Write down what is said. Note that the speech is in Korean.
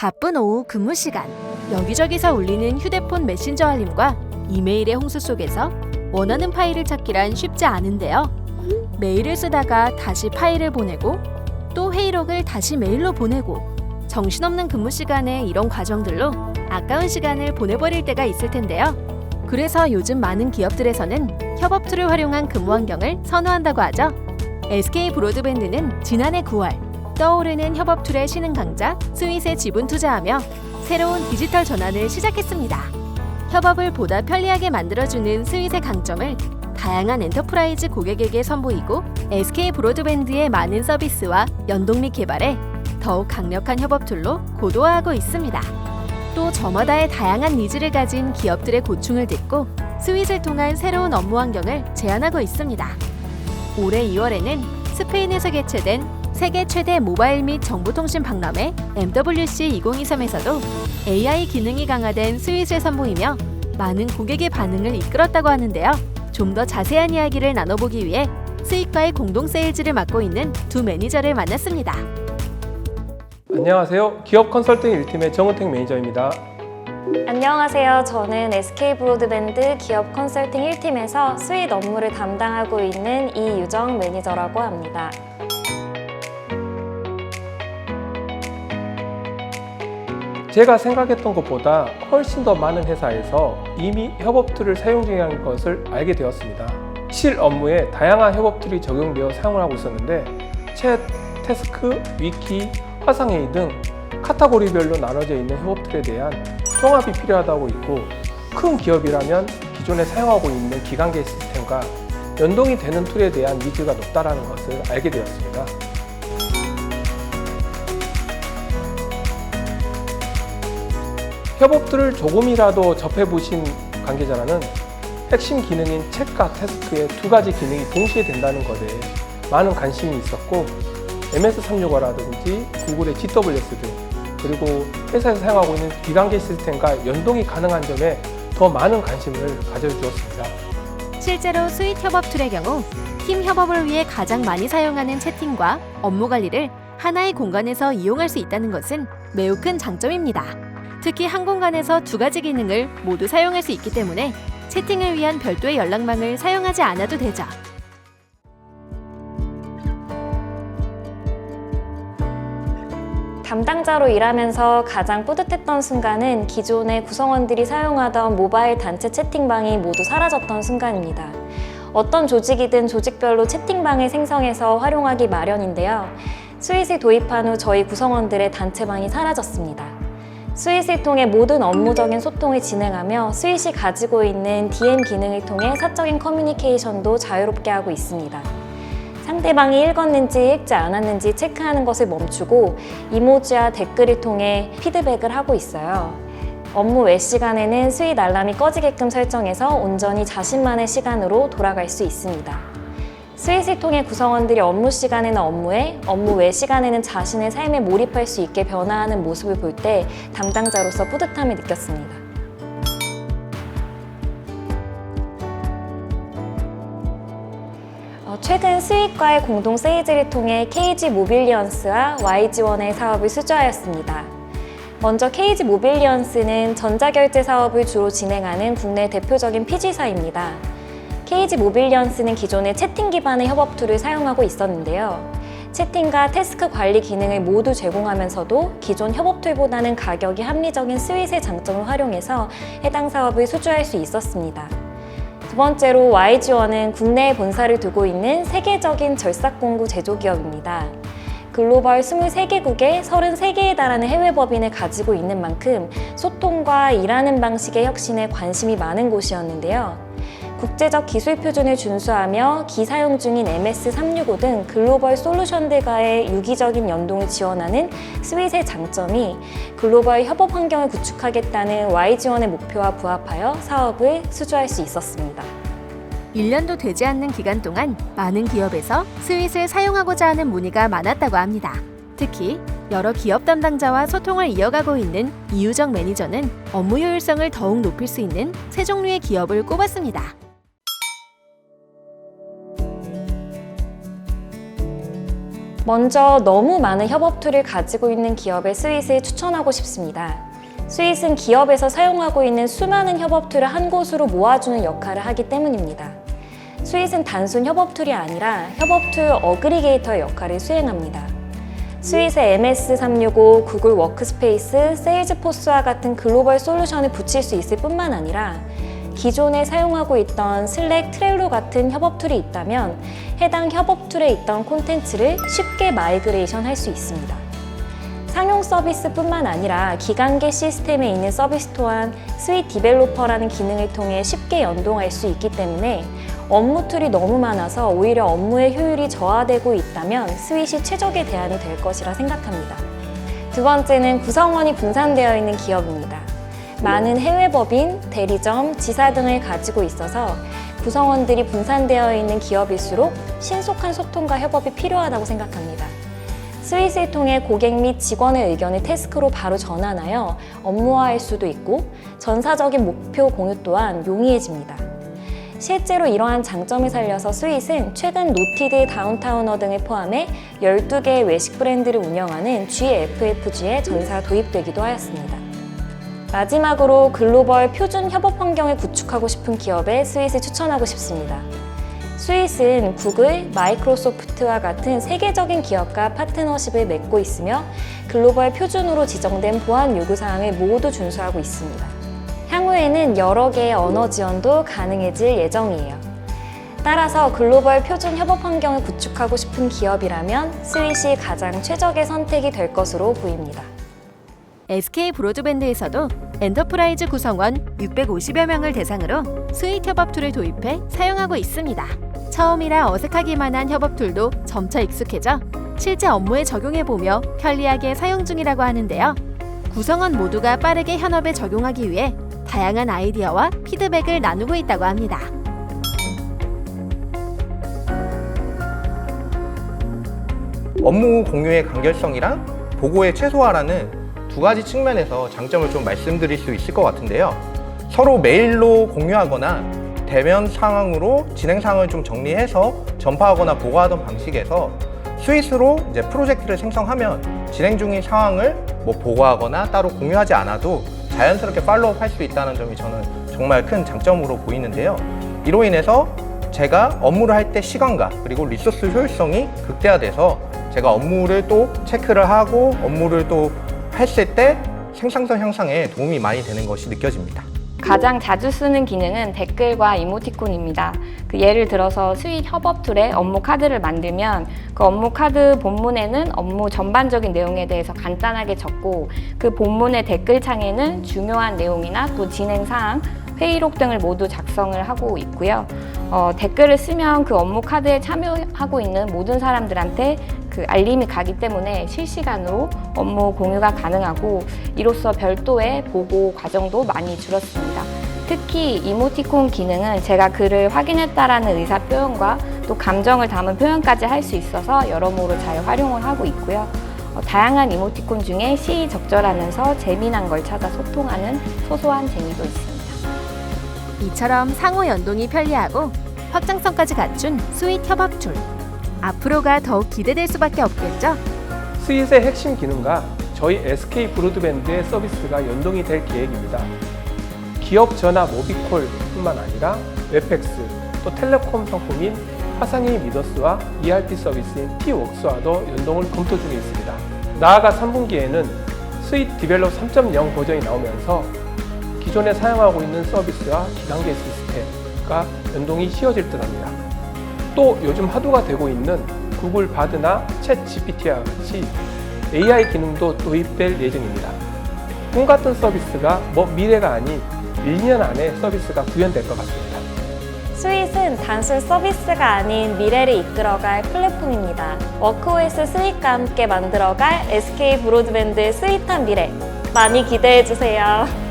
바쁜 오후 근무 시간, 여기저기서 울리는 휴대폰 메신저 알림과 이메일의 홍수 속에서 원하는 파일을 찾기란 쉽지 않은데요. 메일을 쓰다가 다시 파일을 보내고 또 회의록을 다시 메일로 보내고 정신없는 근무 시간에 이런 과정들로 아까운 시간을 보내버릴 때가 있을 텐데요. 그래서 요즘 많은 기업들에서는 협업 툴을 활용한 근무 환경을 선호한다고 하죠. SK 브로드밴드는 지난해 9월 떠오르는 협업 툴의 신흥 강자 스윗에 지분 투자하며 새로운 디지털 전환을 시작했습니다. 협업을 보다 편리하게 만들어주는 스윗의 강점을 다양한 엔터프라이즈 고객에게 선보이고 SK 브로드밴드의 많은 서비스와 연동 및 개발에 더욱 강력한 협업 툴로 고도화하고 있습니다. 또 저마다의 다양한 니즈를 가진 기업들의 고충을 듣고 스윗을 통한 새로운 업무 환경을 제안하고 있습니다. 올해 2월에는 스페인에서 개최된 세계 최대 모바일 및 정보통신 박람회 MWC 2023에서도 AI 기능이 강화된 스윗을 선보이며 많은 고객의 반응을 이끌었다고 하는데요. 좀 더 자세한 이야기를 나눠보기 위해 스윗과의 공동 세일즈를 맡고 있는 두 매니저를 만났습니다. 안녕하세요. 기업 컨설팅 1팀의 정은택 매니저입니다. 안녕하세요. 저는 SK 브로드밴드 기업 컨설팅 1팀에서 스윗 업무를 담당하고 있는 이유정 매니저라고 합니다. 제가 생각했던 것보다 훨씬 더 많은 회사에서 이미 협업 툴을 사용 중이라는 것을 알게 되었습니다. 실 업무에 다양한 협업 툴이 적용되어 사용을 하고 있었는데 챗, 태스크, 위키, 화상회의 등 카테고리별로 나눠져 있는 협업 툴에 대한 통합이 필요하다고 있고 큰 기업이라면 기존에 사용하고 있는 기관계 시스템과 연동이 되는 툴에 대한 니즈가 높다는 것을 알게 되었습니다. 협업 툴을 조금이라도 접해보신 관계자라는 핵심 기능인 챗과 태스크의 두 가지 기능이 동시에 된다는 것에 많은 관심이 있었고 MS365라든지 구글의 GWS 등 그리고 회사에서 사용하고 있는 기관계 시스템과 연동이 가능한 점에 더 많은 관심을 가져주었습니다. 실제로 스윗 협업 툴의 경우 팀 협업을 위해 가장 많이 사용하는 채팅과 업무 관리를 하나의 공간에서 이용할 수 있다는 것은 매우 큰 장점입니다. 특히 한 공간에서 두 가지 기능을 모두 사용할 수 있기 때문에 채팅을 위한 별도의 연락망을 사용하지 않아도 되죠. 담당자로 일하면서 가장 뿌듯했던 순간은 기존의 구성원들이 사용하던 모바일 단체 채팅방이 모두 사라졌던 순간입니다. 어떤 조직이든 조직별로 채팅방을 생성해서 활용하기 마련인데요. 스윗을 도입한 후 저희 구성원들의 단체방이 사라졌습니다. 스윗을 통해 모든 업무적인 소통을 진행하며 스윗이 가지고 있는 DM 기능을 통해 사적인 커뮤니케이션도 자유롭게 하고 있습니다. 상대방이 읽었는지 읽지 않았는지 체크하는 것을 멈추고 이모지와 댓글을 통해 피드백을 하고 있어요. 업무 외 시간에는 스윗 알람이 꺼지게끔 설정해서 온전히 자신만의 시간으로 돌아갈 수 있습니다. 스윗을 통해 구성원들이 업무 시간에는 업무에, 업무 외 시간에는 자신의 삶에 몰입할 수 있게 변화하는 모습을 볼 때 담당자로서 뿌듯함을 느꼈습니다. 최근 스윗과의 공동 세일즈를 통해 KG 모빌리언스와 YG원의 사업을 수주하였습니다. 먼저 KG 모빌리언스는 전자결제 사업을 주로 진행하는 국내 대표적인 PG사입니다. KG 모빌리언스는 기존의 채팅 기반의 협업 툴을 사용하고 있었는데요. 채팅과 태스크 관리 기능을 모두 제공하면서도 기존 협업 툴보다는 가격이 합리적인 스윗의 장점을 활용해서 해당 사업을 수주할 수 있었습니다. 두 번째로 YG원은 국내에 본사를 두고 있는 세계적인 절삭공구 제조기업입니다. 글로벌 23개국에 33개에 달하는 해외 법인을 가지고 있는 만큼 소통과 일하는 방식의 혁신에 관심이 많은 곳이었는데요. 국제적 기술 표준을 준수하며 기사용 중인 MS365 등 글로벌 솔루션들과의 유기적인 연동을 지원하는 스윗의 장점이 글로벌 협업 환경을 구축하겠다는 YG원의 목표와 부합하여 사업을 수주할 수 있었습니다. 1년도 되지 않는 기간 동안 많은 기업에서 스윗을 사용하고자 하는 문의가 많았다고 합니다. 특히 여러 기업 담당자와 소통을 이어가고 있는 이유정 매니저는 업무 효율성을 더욱 높일 수 있는 세 종류의 기업을 꼽았습니다. 먼저 너무 많은 협업 툴을 가지고 있는 기업의 스윗을 추천하고 싶습니다. 스윗은 기업에서 사용하고 있는 수많은 협업 툴을 한 곳으로 모아주는 역할을 하기 때문입니다. 스윗은 단순 협업 툴이 아니라 협업 툴 어그리게이터의 역할을 수행합니다. 스윗에 MS365, 구글 워크스페이스, 세일즈포스와 같은 글로벌 솔루션을 붙일 수 있을 뿐만 아니라 기존에 사용하고 있던 슬랙, 트렐로 같은 협업 툴이 있다면 해당 협업 툴에 있던 콘텐츠를 쉽게 마이그레이션 할 수 있습니다. 상용 서비스뿐만 아니라 기간계 시스템에 있는 서비스 또한 스윗 디벨로퍼라는 기능을 통해 쉽게 연동할 수 있기 때문에 업무 툴이 너무 많아서 오히려 업무의 효율이 저하되고 있다면 스윗이 최적의 대안이 될 것이라 생각합니다. 두 번째는 구성원이 분산되어 있는 기업입니다. 많은 해외 법인, 대리점, 지사 등을 가지고 있어서 구성원들이 분산되어 있는 기업일수록 신속한 소통과 협업이 필요하다고 생각합니다. 스윗을 통해 고객 및 직원의 의견을 태스크로 바로 전환하여 업무화할 수도 있고 전사적인 목표 공유 또한 용이해집니다. 실제로 이러한 장점을 살려서 스윗은 최근 노티드, 다운타우너 등을 포함해 12개의 외식 브랜드를 운영하는 GFFG에 전사 도입되기도 하였습니다. 마지막으로 글로벌 표준 협업 환경을 구축하고 싶은 기업에 스윗을 추천하고 싶습니다. 스윗은 구글, 마이크로소프트와 같은 세계적인 기업과 파트너십을 맺고 있으며 글로벌 표준으로 지정된 보안 요구사항을 모두 준수하고 있습니다. 향후에는 여러 개의 언어 지원도 가능해질 예정이에요. 따라서 글로벌 표준 협업 환경을 구축하고 싶은 기업이라면 스윗이 가장 최적의 선택이 될 것으로 보입니다. SK 브로드밴드에서도 엔터프라이즈 구성원 650여 명을 대상으로 스윗 협업 툴을 도입해 사용하고 있습니다. 처음이라 어색하기만 한 협업 툴도 점차 익숙해져 실제 업무에 적용해보며 편리하게 사용 중이라고 하는데요. 구성원 모두가 빠르게 현업에 적용하기 위해 다양한 아이디어와 피드백을 나누고 있다고 합니다. 업무 공유의 간결성이랑 보고의 최소화라는 두 가지 측면에서 장점을 좀 말씀드릴 수 있을 것 같은데요. 서로 메일로 공유하거나 대면 상황으로 진행 상황을 좀 정리해서 전파하거나 보고하던 방식에서 스윗으로 이제 프로젝트를 생성하면 진행 중인 상황을 보고하거나 따로 공유하지 않아도 자연스럽게 팔로우업 할 수 있다는 점이 저는 정말 큰 장점으로 보이는데요. 이로 인해서 제가 업무를 할 때 시간과 그리고 리소스 효율성이 극대화돼서 제가 업무를 또 체크를 하고 업무를 또 했을 때 생산성 향상에 도움이 많이 되는 것이 느껴집니다. 가장 자주 쓰는 기능은 댓글과 이모티콘입니다. 예를 들어서 스윗 협업 툴에 업무 카드를 만들면 그 업무 카드 본문에는 업무 전반적인 내용에 대해서 간단하게 적고 그 본문의 댓글 창에는 중요한 내용이나 또 진행 사항, 회의록 등을 모두 작성을 하고 있고요. 댓글을 쓰면 그 업무 카드에 참여하고 있는 모든 사람들한테 그 알림이 가기 때문에 실시간으로 업무 공유가 가능하고 이로써 별도의 보고 과정도 많이 줄었습니다. 특히 이모티콘 기능은 제가 글을 확인했다라는 의사 표현과 또 감정을 담은 표현까지 할 수 있어서 여러모로 잘 활용을 하고 있고요. 다양한 이모티콘 중에 시의적절하면서 재미난 걸 찾아 소통하는 소소한 재미도 있습니다. 이처럼 상호 연동이 편리하고 확장성까지 갖춘 스윗 협업 툴. 앞으로가 더욱 기대될 수밖에 없겠죠? 스윗의 핵심 기능과 저희 SK 브로드밴드의 서비스가 연동이 될 계획입니다. 기업 전화 모비콜뿐만 아니라 웹팩스, 또 텔레콤 상품인 화상회의 미더스와 ERP 서비스인 T웍스와도 연동을 검토 중에 있습니다. 나아가 3분기에는 스윗 디벨롭 3.0 버전이 나오면서 기존에 사용하고 있는 서비스와 기간계 시스템과 연동이 쉬워질 듯합니다. 또 요즘 화두가 되고 있는 구글 바드나 챗 GPT와 같이 AI 기능도 도입될 예정입니다. 꿈같은 서비스가 미래가 아닌 1년 안에 서비스가 구현될 것 같습니다. 스윗은 단순 서비스가 아닌 미래를 이끌어갈 플랫폼입니다. 워크OS 스윗과 함께 만들어갈 SK 브로드밴드의 스윗한 미래 많이 기대해주세요.